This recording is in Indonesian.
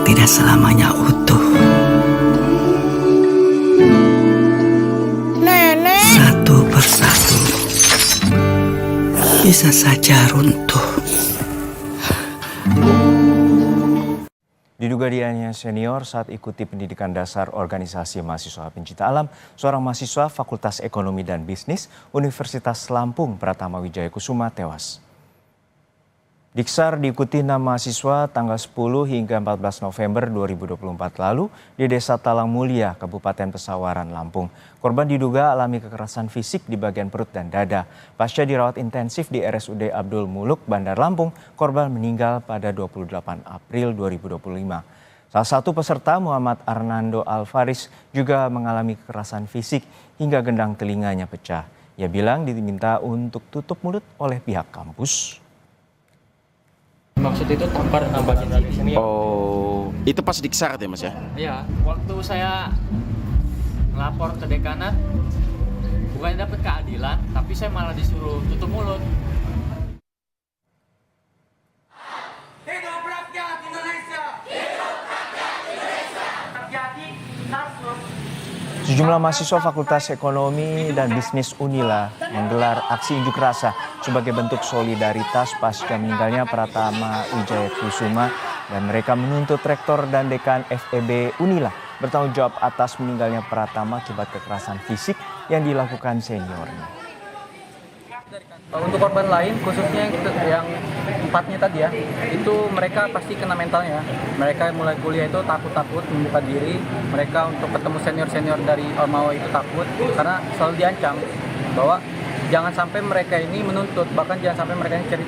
tidak selamanya utuh. Nenek. Satu persatu bisa saja runtuh. Diduga dianiaya senior saat ikuti pendidikan dasar organisasi mahasiswa pencinta alam, seorang mahasiswa Fakultas Ekonomi dan Bisnis Universitas Lampung Pratama Wijaya Kusuma tewas. Diksar diikuti 6 mahasiswa tanggal 10 hingga 14 November 2024 lalu di Desa Talang Mulia, Kabupaten Pesawaran, Lampung. Korban diduga alami kekerasan fisik di bagian perut dan dada. Pasca dirawat intensif di RSUD Abdul Muluk, Bandar Lampung, korban meninggal pada 28 April 2025. Salah satu peserta, Muhammad Arnando Alvaris, juga mengalami kekerasan fisik hingga gendang telinganya pecah. Ia bilang diminta untuk tutup mulut oleh pihak kampus. Maksud itu tampar bagian dari sini ya? Oh, itu pas diksar ya mas ya? Iya, waktu saya lapor ke dekanat, bukannya dapat keadilan, tapi saya malah disuruh tutup mulut. Hidup rakyat Indonesia! Hidup rakyat Indonesia! Terjadi kasus. Sejumlah mahasiswa Fakultas Ekonomi dan Bisnis Unila menggelar aksi unjuk rasa sebagai bentuk solidaritas pasca meninggalnya Pratama Wijaya Kusuma, dan mereka menuntut rektor dan dekan FEB Unila bertanggung jawab atas meninggalnya Pratama akibat kekerasan fisik yang dilakukan seniornya. Untuk korban lain, khususnya yang 4-nya tadi ya, itu mereka pasti kena mentalnya. Mereka mulai kuliah itu takut-takut membuka diri. Mereka untuk ketemu senior-senior dari Ormawa itu takut karena selalu diancam bahwa jangan sampai mereka ini menuntut, bahkan jangan sampai mereka ini cerita.